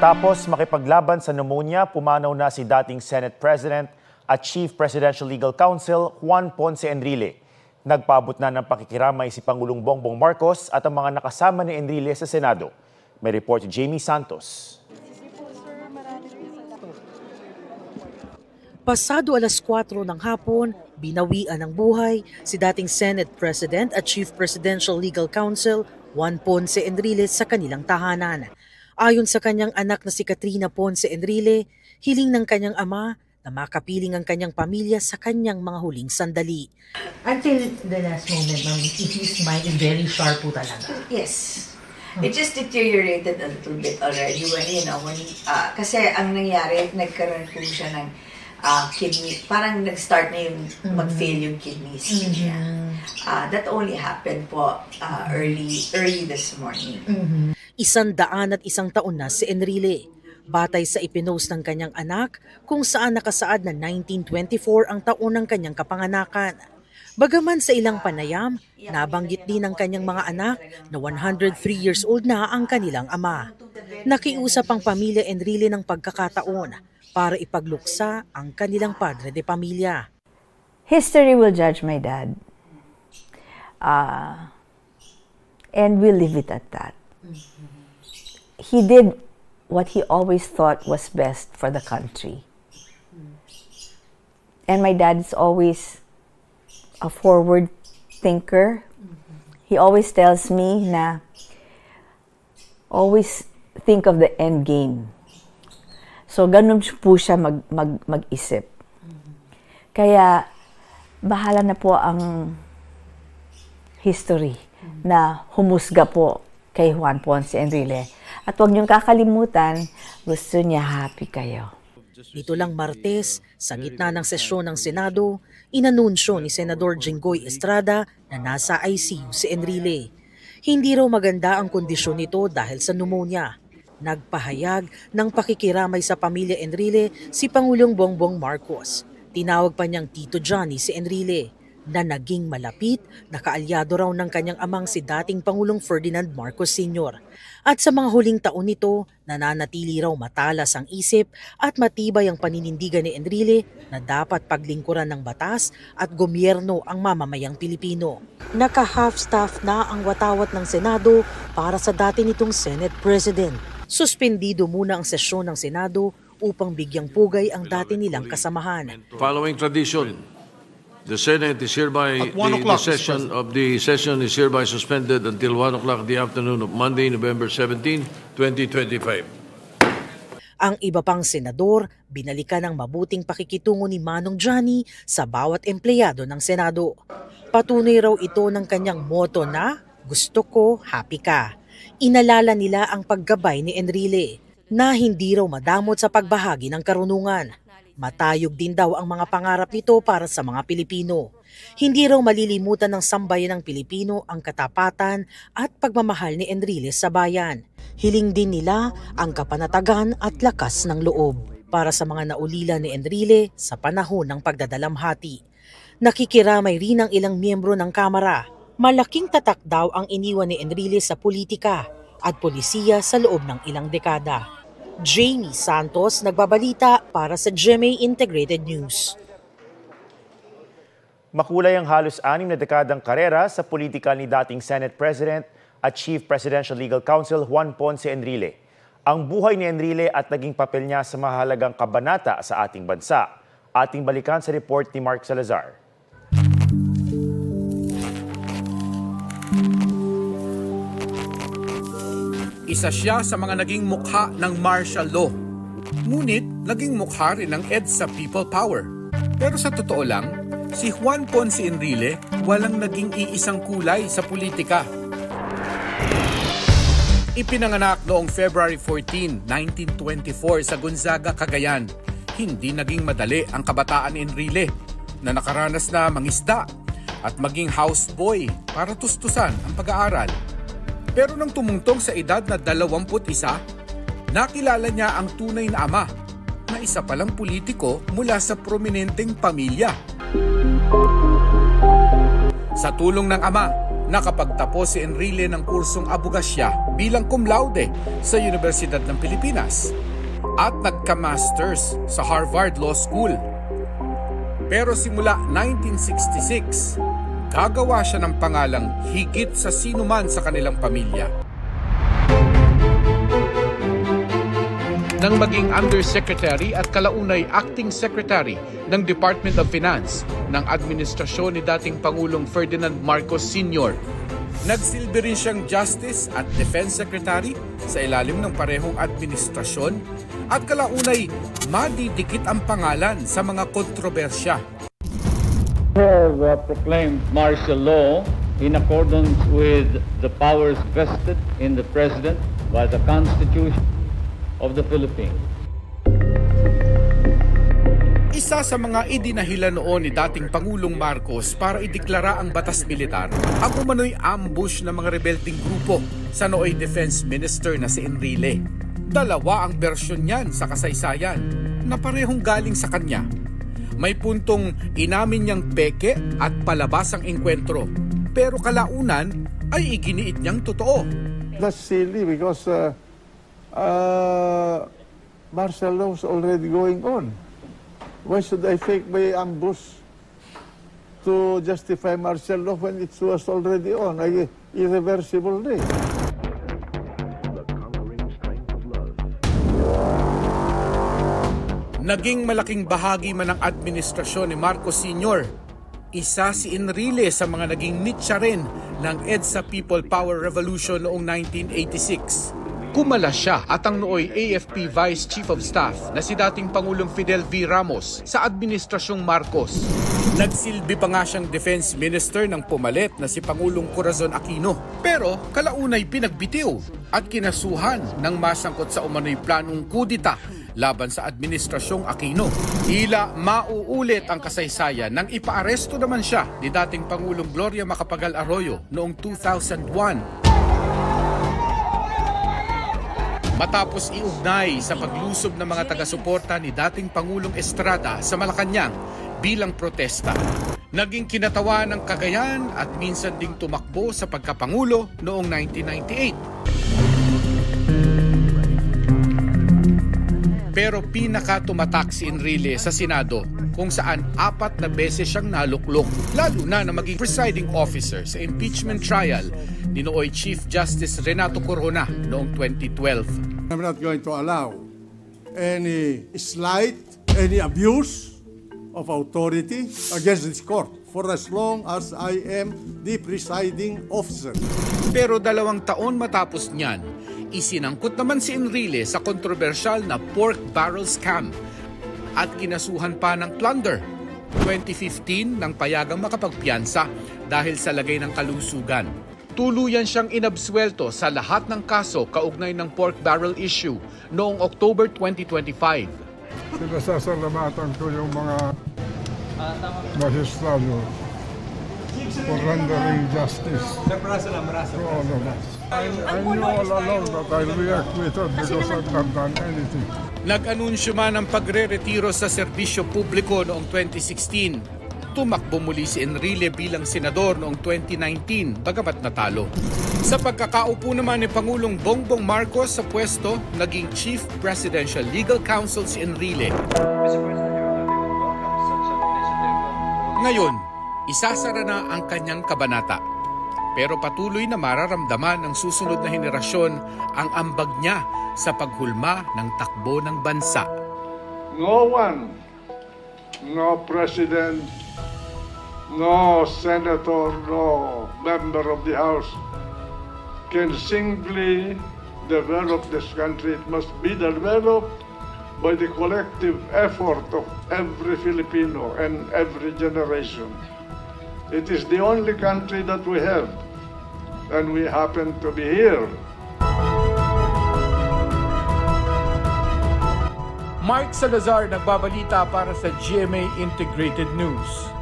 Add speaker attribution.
Speaker 1: Matapos makipaglaban sa pneumonia, pumanaw na si dating Senate President at Chief Presidential Legal Counsel Juan Ponce Enrile. Nagpaabot na ng pakikiramay si Pangulong Bongbong Marcos at ang mga nakasama ni Enrile sa Senado. May report si Jamie Santos.
Speaker 2: Pasado alas 4 ng hapon, binawian ng buhay si dating Senate President at Chief Presidential Legal Counsel Juan Ponce Enrile sa kanilang tahanan. Ayon sa kanyang anak na si Katrina Ponce Enrile, hiling ng kanyang ama na makapiling ang kanyang pamilya sa kanyang mga huling sandali.
Speaker 3: Until the last moment, ma'am, his mind is very sharp po talaga.
Speaker 4: Yes. It just deteriorated a little bit already when kasi ang nangyari, nagkaroon po siya ng kidney, parang nag-start na yung mag-fail yung kidneys niya. That only happened po early this morning.
Speaker 2: 101 taon na si Enrile. Batay sa ipinost ng kanyang anak kung saan nakasaad na 1924 ang taon ng kanyang kapanganakan. Bagaman sa ilang panayam, nabanggit din ng kanyang mga anak na 103 years old na ang kanilang ama. Nakiusap ang pamilya Enrile ng pagkakataon para ipagluksa ang kanilang padre de pamilya.
Speaker 5: History will judge my dad. And we'll leave it at that. He did what he always thought was best for the country. And my dad is always a forward thinker. He always tells me na always think of the end game. So ganun po siya mag-isip. Kaya bahala na po ang history na humusga po kay Juan Ponce Enrile. At huwag niyong kakalimutan, gusto niya happy kayo.
Speaker 2: Nito lang Martes, sa gitna ng sesyon ng Senado, inanunsyo ni Senador Jinggoy Estrada na nasa ICU si Enrile. Hindi raw maganda ang kondisyon nito dahil sa pneumonia. Nagpahayag ng pakikiramay sa pamilya Enrile si Pangulong Bongbong Marcos. Tinawag pa niyang Tito Johnny si Enrile na naging malapit na kaalyado raw ng kanyang amang si dating Pangulong Ferdinand Marcos Sr. At sa mga huling taon nito, nananatili raw matalas ang isip at matibay ang paninindigan ni Enrile na dapat paglingkuran ng batas at gobyerno ang mamamayang Pilipino. Naka-half-staff na ang watawat ng Senado para sa dati nitong Senate President. Suspendido muna ang sesyon ng Senado upang bigyang pugay ang dati nilang kasamahan.
Speaker 6: Following tradition, the Senate is hereby, the session is hereby suspended until 1 o'clock in the afternoon of Monday, November 17, 2025.
Speaker 2: Ang iba pang senador, binalikan ng mabuting pakikitungo ni Manong Johnny sa bawat empleyado ng Senado. Patunay raw ito ng kanyang motto na, "Gusto ko, happy ka." Inalala nila ang paggabay ni Enrile na hindi raw madamot sa pagbahagi ng karunungan. Matayog din daw ang mga pangarap nito para sa mga Pilipino. Hindi raw malilimutan ng sambayan ng Pilipino ang katapatan at pagmamahal ni Enrile sa bayan. Hiling din nila ang kapanatagan at lakas ng loob para sa mga naulila ni Enrile sa panahon ng pagdadalamhati. Nakikiramay rin ang ilang miyembro ng Kamara. Malaking tatak daw ang iniwan ni Enrile sa politika at polisiya sa loob ng ilang dekada. Jamie Santos, nagbabalita para sa GMA Integrated News.
Speaker 1: Makulay ang halos 6 na dekadang karera sa politika ni dating Senate President at Chief Presidential Legal Counsel Juan Ponce Enrile. Ang buhay ni Enrile at naging papel niya sa mahalagang kabanata sa ating bansa. Ating balikan sa report ni Mark Salazar.
Speaker 7: Isa siya sa mga naging mukha ng martial law. Ngunit naging mukha rin ng EDSA People Power. Pero sa totoo lang, si Juan Ponce Enrile walang naging iisang kulay sa politika. Ipinanganak noong February 14, 1924 sa Gonzaga, Cagayan. Hindi naging madali ang kabataan ni Enrile na nakaranas na mangisda at maging houseboy para tustusan ang pag-aaral. Pero nang tumungtong sa edad na 21, nakilala niya ang tunay na ama na isa palang politiko mula sa prominenteng pamilya. Sa tulong ng ama, Nakapagtapos si Enrile ng kursong abogasya bilang cum laude sa Universidad ng Pilipinas at nagka-masters sa Harvard Law School. Pero simula 1966, gagawa siya ng pangalang higit sa sinuman sa kanilang pamilya. Nang maging Undersecretary at kalaunay Acting Secretary ng Department of Finance ng administrasyon ni dating Pangulong Ferdinand Marcos Sr. Nagsilbi rin siyang Justice at Defense Secretary sa ilalim ng parehong administrasyon at kalaunay madidikit ang pangalan sa mga kontrobersya.
Speaker 8: Have proclaimed martial law in accordance with the powers vested in the President by the Constitution of the Philippines.
Speaker 7: Isa sa mga idinahilan noon ni dating Pangulong Marcos para ideklara ang batas militar ang umano'y ambush ng mga rebelding grupo sa nooy Defense Minister na si Enrile. Dalawa ang bersyon niyan sa kasaysayan na parehong galing sa kanya. May puntong inamin niyang peke at palabas ang engkwentro, pero kalaunan ay iginiit niyang totoo.
Speaker 9: That's silly because martial law is already going on. Why should I fake my ambush to justify martial law when it was already on, an irreversible day?
Speaker 7: Naging malaking bahagi man ng administrasyon ni Marcos Sr. Isa si Enrile sa mga naging mitya rin ng EDSA People Power Revolution noong 1986. Kumala siya at ang nooy AFP Vice Chief of Staff na si dating Pangulong Fidel V. Ramos sa Administrasyong Marcos. Nagsilbi pa nga siyang Defense Minister ng pumalit na si Pangulong Corazon Aquino. Pero kalaunay pinagbitiw at kinasuhan ng masangkot sa umano'y planong kudita laban sa Administrasyong Aquino. Tila mauulit ang kasaysayan nang ipaaresto naman siya ni dating Pangulong Gloria Macapagal Arroyo noong 2001. Matapos iugnay sa paglusob ng mga taga-suporta ni dating Pangulong Estrada sa Malacanang bilang protesta. Naging kinatawa ng Cagayan at minsan ding tumakbo sa pagkapangulo noong 1998. Pero pinaka-tumatak si Enrile sa Senado kung saan 4 na beses siyang naluklok, lalo na maging presiding officer sa impeachment trial ni nooy Chief Justice Renato Corona noong 2012.
Speaker 9: I'm not going to allow any slight, any abuse of authority against this court for as long as I am the presiding officer.
Speaker 7: Pero 2 taon matapos niyan, isinangkot naman si Enrile sa kontrobersyal na pork barrel scam at kinasuhan pa ng plunder. 2015 nang payagang makapagpiyansa dahil sa lagay ng kalusugan. Tuluyan siyang inabsuelto sa lahat ng kaso kaugnay ng pork barrel issue noong October 2025.
Speaker 10: Pinasasalamatan ko yung mga magistrado for rendering justice to all of us. I knew all along that I'll be acquitted because I've not done anything.
Speaker 7: Nag-anunsyo man ng pagre-retiro sa serbisyo publiko noong 2016. Tumakbo muli si Enrile bilang senador noong 2019 bagamat natalo. Sa pagkakaupo naman ni Pangulong Bongbong Marcos sa pwesto, naging Chief Presidential Legal Counsel si Enrile. Ngayon, isasara na ang kanyang kabanata. Pero patuloy na mararamdaman ng susunod na henerasyon ang ambag niya sa paghulma ng takbo ng bansa.
Speaker 9: No one, no president, no senator, no member of the House can singly develop this country. It must be developed by the collective effort of every Filipino and every generation. It is the only country that we have, and we happen to be here.
Speaker 7: Mark Salazar nagbabalita para sa GMA Integrated News.